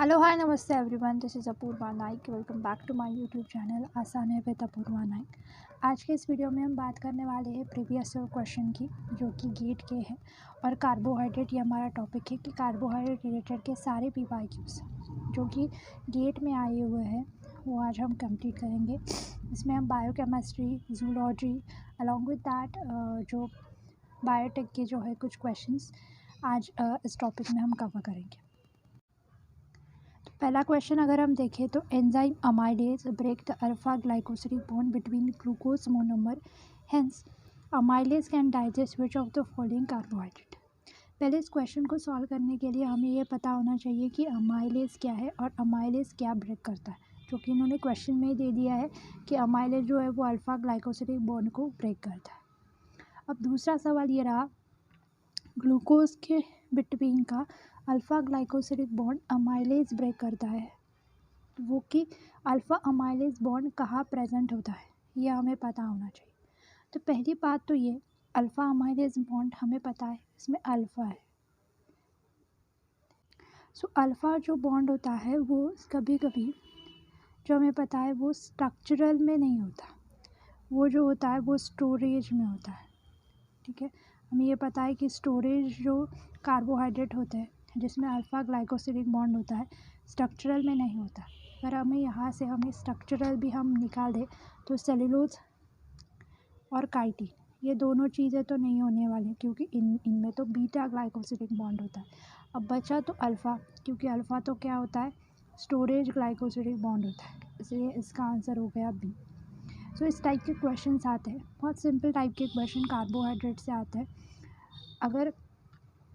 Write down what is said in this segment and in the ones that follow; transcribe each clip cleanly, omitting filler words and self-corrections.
Hello hi नमस्ते everyone, this is Apoorva Naik. Welcome back to my YouTube channel आसान है with Apoorva Naik. आज के इस वीडियो में हम बात करने वाले हैं प्रीवियस क्वेश्चन की, जो कि गेट के हैं और कार्बोहाइड्रेट। ये हमारा टॉपिक है कि कार्बोहाइड्रेट रिलेटेड के सारे PYQs जो कि गेट में आए हुए हैं वो आज हम कंप्लीट करेंगे। इसमें हम biochemistry, zoology along with that जो बायोटेक के जो है कुछ क्वेश्चंस आज इस टॉपिक में हम कवर करेंगे। पहला क्वेश्चन अगर हम देखें तो enzyme amylase break the alpha glycosidic bond between glucose monomer, hence amylase can digest which of the following carbohydrate. पहले इस क्वेश्चन को सॉल्व करने के लिए हमें ये पता होना चाहिए कि अमाइलेज क्या है और अमाइलेज क्या ब्रेक करता है, जो कि इन्होंने क्वेश्चन में ही दे दिया है कि अमाइलेज जो है वो अल्फा ग्लाइकोसिडिक बॉन्ड को ब्रेक करता है। अब दूसरा सवाल ये रहा, ग्लूकोज के बिटवीन का alpha glycosidic bond amylase break करता है, वो कि अल्फ़ा अमाइलेज बॉन्ड कहाँ प्रेजेंट होता है, ये हमें पता होना चाहिए। तो पहली बात तो ये, अल्फ़ा अमाइलेज बॉन्ड हमें पता है इसमें अल्फ़ा है। सो अल्फ़ा जो बॉन्ड होता है वो कभी कभी जो हमें पता है वो स्ट्रक्चरल में नहीं होता, वो जो होता है वो स्टोरेज में होता है। ठीक है, हमें ये पता है कि स्टोरेज जो कार्बोहाइड्रेट होते हैं जिसमें अल्फ़ा ग्लाइकोसिडिक बॉन्ड होता है स्ट्रक्चरल में नहीं होता। अगर हमें यहाँ से हमें स्ट्रक्चरल भी हम निकाल दें तो सेलुलोज और काइटिन ये दोनों चीज़ें तो नहीं होने वाली, क्योंकि इनमें तो बीटा ग्लाइकोसिडिक बॉन्ड होता है। अब बचा तो अल्फ़ा, क्योंकि अल्फ़ा तो क्या होता है, स्टोरेज ग्लाइकोसिडिक बॉन्ड होता है, इसलिए इसका आंसर हो गया बी। सो इस टाइप के क्वेश्चंस आते हैं, बहुत सिंपल टाइप के क्वेश्चन कार्बोहाइड्रेट से आते हैं। अगर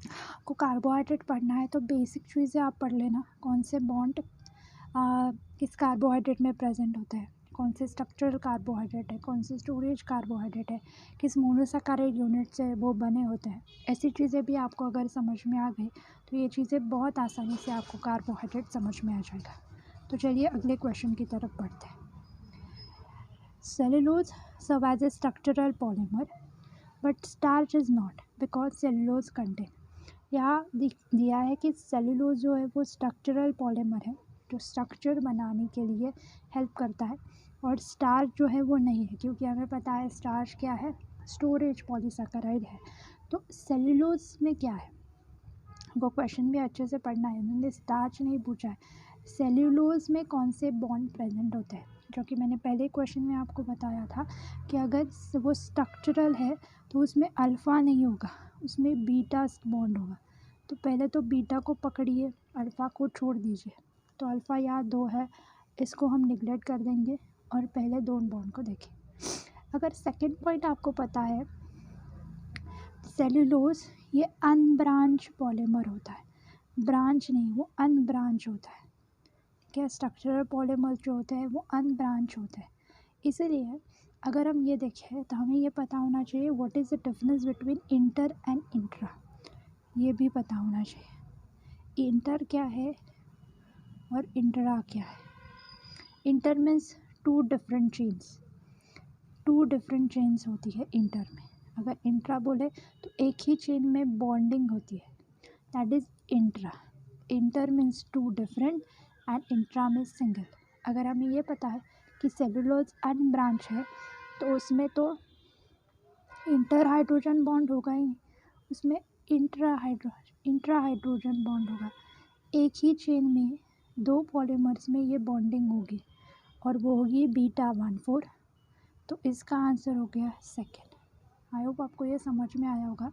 आपको कार्बोहाइड्रेट पढ़ना है तो बेसिक चीज़ें आप पढ़ लेना, कौन से बॉन्ड किस कार्बोहाइड्रेट में प्रेजेंट होता है, कौन से स्ट्रक्चरल कार्बोहाइड्रेट है, कौन से स्टोरेज कार्बोहाइड्रेट है, किस मोनोसैकेराइड यूनिट से वो बने होते हैं। ऐसी चीज़ें भी आपको अगर समझ में आ गई तो ये चीज़ें बहुत आसानी से आपको कार्बोहाइड्रेट समझ में आ जाएगा। तो चलिए अगले क्वेश्चन की तरफ बढ़ते हैं। Cellulose serve as a structural polymer but starch is not because cellulose contain. यहाँ दिया है कि सेलुलोज जो है वो स्ट्रक्चरल पॉलीमर है जो स्ट्रक्चर बनाने के लिए हेल्प करता है, और स्टार्च जो है वो नहीं है, क्योंकि हमें पता है स्टार्च क्या है, स्टोरेज पॉलीसैकेराइड है। तो सेलुलोज में क्या है वो क्वेश्चन भी अच्छे से पढ़ना है, उन्होंने स्टार्च नहीं पूछा है। सेल्यूलोज में कौन से बॉन्ड प्रेजेंट होते हैं, जो कि मैंने पहले क्वेश्चन में आपको बताया था कि अगर वो स्ट्रक्चरल है तो उसमें अल्फ़ा नहीं होगा, उसमें बीटा बॉन्ड होगा। तो पहले तो बीटा को पकड़िए, अल्फ़ा को छोड़ दीजिए। तो अल्फ़ा यहाँ 2 है, इसको हम निगलेक्ट कर देंगे और पहले 2 बॉन्ड को देखें। अगर सेकेंड पॉइंट आपको पता है, सेल्यूलोज ये अनब्रांच पॉलीमर होता है, ब्रांच नहीं, वो अनब्रांच होता है। क्या स्ट्रक्चरल पॉलीमर जो होते हैं वो अनब्रांच होते हैं। इसीलिए अगर हम ये देखें तो हमें ये पता होना चाहिए what is the difference between inter and intra, ये भी पता होना चाहिए। इंटर क्या है और इंट्रा क्या है। Inter means 2 different chains, 2 different chains होती है इंटर में। अगर इंट्रा बोले तो एक ही चेन में बॉन्डिंग होती है, that is intra. Inter means 2 different and intra means single. अगर हमें ये पता है कि सेलुलोज अनब्रांच है तो उसमें तो इंटर हाइड्रोजन बॉन्ड होगा ही नहीं, उसमें इंट्रा हाइड्रोजन बॉन्ड होगा। एक ही चेन में 2 पॉलीमर्स में ये बॉन्डिंग होगी और वो होगी β14। तो इसका आंसर हो गया सेकेंड। आई होप आपको ये समझ में आया होगा।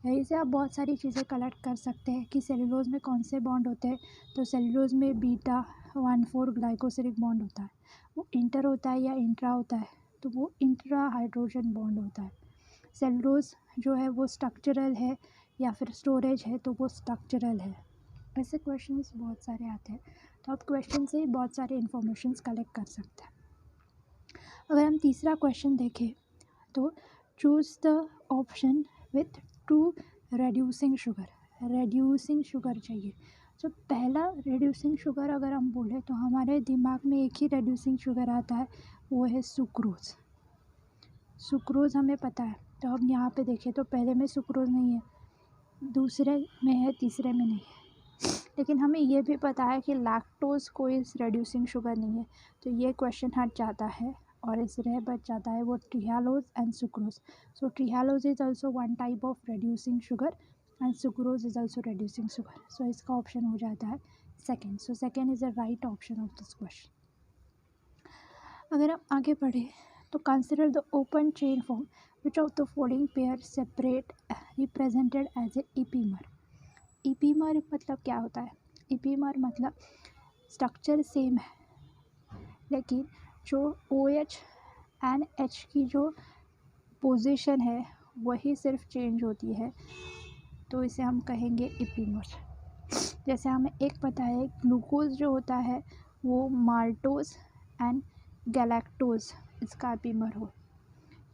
यहीं से आप बहुत सारी चीज़ें कलेक्ट कर सकते हैं कि सेलुलोज में कौन से बॉन्ड होते हैं। तो सेलुलोज में β14 ग्लाइकोसिडिक बॉन्ड होता है, वो इंटर होता है या इंट्रा होता है तो वो इंट्रा हाइड्रोजन बॉन्ड होता है। सेलुलोज जो है वो स्ट्रक्चरल है या फिर स्टोरेज है तो वो स्ट्रक्चरल है। ऐसे क्वेश्चंस बहुत सारे आते हैं, तो आप क्वेश्चन से ही बहुत सारे इन्फॉर्मेशंस कलेक्ट कर सकते हैं। अगर हम तीसरा क्वेश्चन देखें तो choose the option with 2 reducing sugar. Reducing sugar चाहिए। तो पहला रेड्यूसिंग शुगर अगर हम बोले तो हमारे दिमाग में एक ही रेड्यूसिंग शुगर आता है, वो है सुक्रोज़। सुक्रोज़ हमें पता है, तो हम यहाँ पे देखें तो पहले में सुक्रोज़ नहीं है, दूसरे में है, तीसरे में नहीं है। लेकिन हमें ये भी पता है कि लैक्टोज कोई रेड्यूसिंग शुगर नहीं है, तो ये क्वेश्चन हट जाता है और इस रह बच जाता है वो trehalose and sucrose. So trehalose is also one type of reducing sugar and sucrose is also reducing sugar. So इसका ऑप्शन हो जाता है second. So second is the right option of this question. अगर हम आगे बढ़े तो consider the open chain form which of the following pair separate represented as a epimer. Epimer मतलब क्या होता है? इपीमर मतलब स्ट्रक्चर सेम है लेकिन जो OH एंड H की जो पोजीशन है वही सिर्फ चेंज होती है, तो इसे हम कहेंगे इपीमर। जैसे हमें एक पता है ग्लूकोज जो होता है वो माल्टोज एंड गैलेक्टोज इसका इपीमर हो।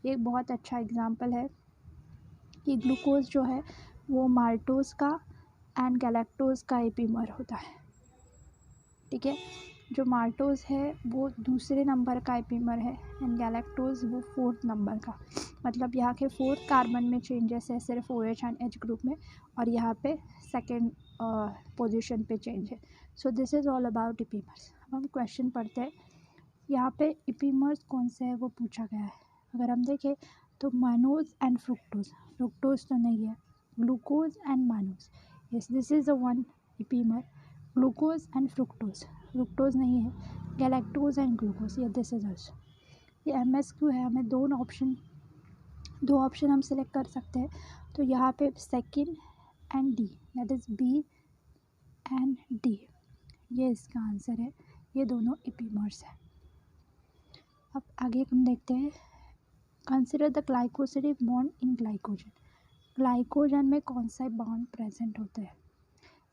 ये एक बहुत अच्छा एग्जांपल है कि ग्लूकोज जो है वो माल्टोज का एंड गैलेक्टोज का इपीमर होता है। ठीक है, जो माल्टोज है वो दूसरे नंबर का इपीमर है एंड गैलेक्टोज वो 4th नंबर का। मतलब यहाँ के 4th कार्बन में चेंजेस है सिर्फ OH एंड H ग्रुप में, और यहाँ पे सेकेंड पोजीशन पे चेंज है। So this is all about epimers. अब हम क्वेश्चन पढ़ते हैं। यहाँ पे इपीमर्स कौन से है वो पूछा गया है। अगर हम देखें तो मानोज एंड फ्रुक्टोज, फ्रुक्टोज तो नहीं है, glucose and mannose, yes this is the one epimer. Glucose and fructose, fructose नहीं है, गैलेक्टोज एंड ग्लूकोज, ये दिस इज ऑल्सो। ये MSQ है, हमें दो ऑप्शन हम सिलेक्ट कर सकते हैं। तो यहाँ पे second and D, that is B and D, ये इसका आंसर है। ये दोनों इपीमर्स है। अब आगे हम देखते हैं। Consider the glycosidic bond in glycogen. Glycogen में कौन सा बॉन्ड प्रेजेंट होता है?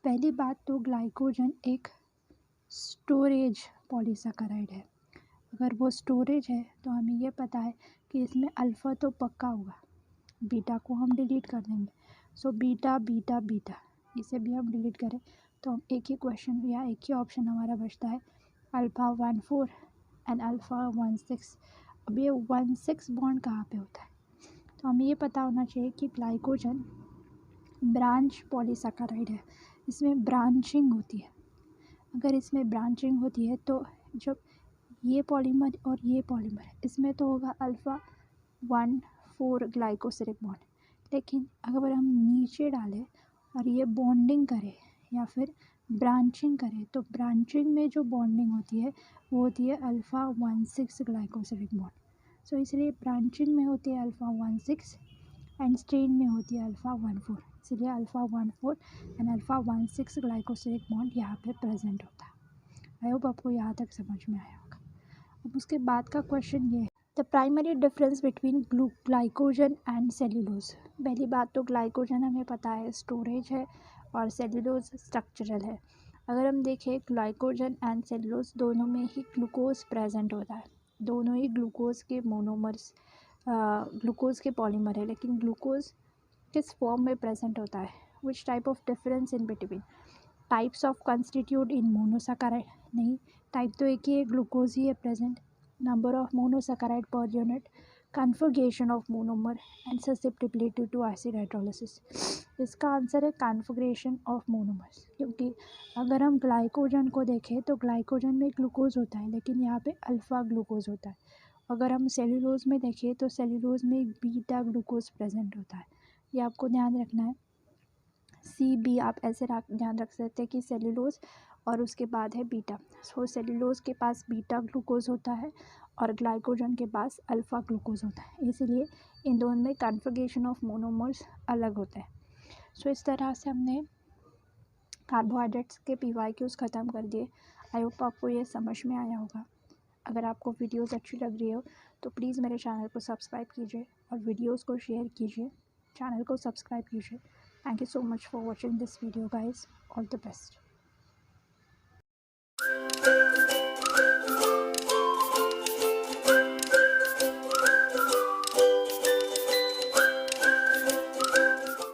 पहली बात तो ग्लाइकोजन एक स्टोरेज पॉलीसैकेराइड है। अगर वो स्टोरेज है तो हमें ये पता है कि इसमें अल्फ़ा तो पक्का होगा, बीटा को हम डिलीट कर देंगे। सो बीटा बीटा बीटा इसे भी हम डिलीट करें तो हम एक ही क्वेश्चन या एक ही ऑप्शन हमारा बचता है, अल्फ़ा 14 एंड अल्फ़ा 16। अब ये 16 बॉन्ड कहाँ पे होता है? तो हमें ये पता होना चाहिए कि ग्लाइकोजन ब्रांच पॉलीसैकेराइड है, इसमें ब्रांचिंग होती है। अगर इसमें ब्रांचिंग होती है तो जब ये पॉलीमर और ये पॉलीमर इसमें तो होगा अल्फ़ा 14 ग्लाइकोसिलिक बॉन्ड, लेकिन अगर हम नीचे डालें और ये बॉन्डिंग करें या फिर ब्रांचिंग करें तो ब्रांचिंग में जो बॉन्डिंग होती है वो होती है अल्फ़ा 16 ग्लाइकोसिलिक बॉन्ड। सो इसलिए ब्रांचिंग में होती है अल्फ़ा 16 एंड स्ट्रेन में होती है अल्फ़ा 14, इसलिए अल्फ़ा 14 एंड अल्फ़ा 16 ग्लाइकोसिलिक बॉन्ड यहाँ पे प्रेजेंट होता है। आई होप आपको यहाँ तक समझ में आया होगा। अब उसके बाद का क्वेश्चन ये है, the primary difference between glycogen and cellulose. पहली बात तो ग्लाइकोजन हमें पता है स्टोरेज है और सेल्यूलोज स्ट्रक्चरल है। अगर हम देखें ग्लाइकोजन एंड सेल्यूलोज दोनों में ही ग्लूकोज प्रेजेंट होता है, दोनों ही ग्लूकोज के मोनोमर्स ग्लूकोज के पॉलीमर है, लेकिन ग्लूकोज किस फॉर्म में प्रेजेंट होता है? Which type of difference in between? Types of constitute in monosaccharide नहीं, टाइप तो एक ही है, ग्लूकोज ही है present. Number of monosaccharide per unit, configuration of monomer and susceptibility to acid hydrolysis. इसका आंसर है कन्फिगरेशन ऑफ मोनोमर्स, क्योंकि अगर हम ग्लाइकोजन को देखें तो ग्लाइकोजन में ग्लूकोज होता है लेकिन यहाँ पे अल्फ़ा ग्लूकोज होता है। अगर हम सेल्यूलोज में देखें तो सेल्यूलोज में बीटा ग्लूकोज प्रेजेंट होता है। ये आपको ध्यान रखना है। CB आप ऐसे ध्यान रख सकते हैं कि सेल्यूलोज और उसके बाद है बीटा। सो सेल्यूलोज के पास बीटा ग्लूकोज होता है और ग्लाइकोजन के पास अल्फ़ा ग्लूकोज होता है, इसलिए इन दोनों में कन्फिगरेशन ऑफ मोनोमर्स अलग होता है। सो इस तरह से हमने कार्बोहाइड्रेट्स के PYQs ख़त्म कर दिए। आई होप आपको ये समझ में आया होगा। अगर आपको वीडियोस अच्छी लग रही हो तो प्लीज़ मेरे चैनल को सब्सक्राइब कीजिए और वीडियोस को शेयर कीजिए, चैनल को सब्सक्राइब कीजिए। Thank you so much for watching this video guys. All the best.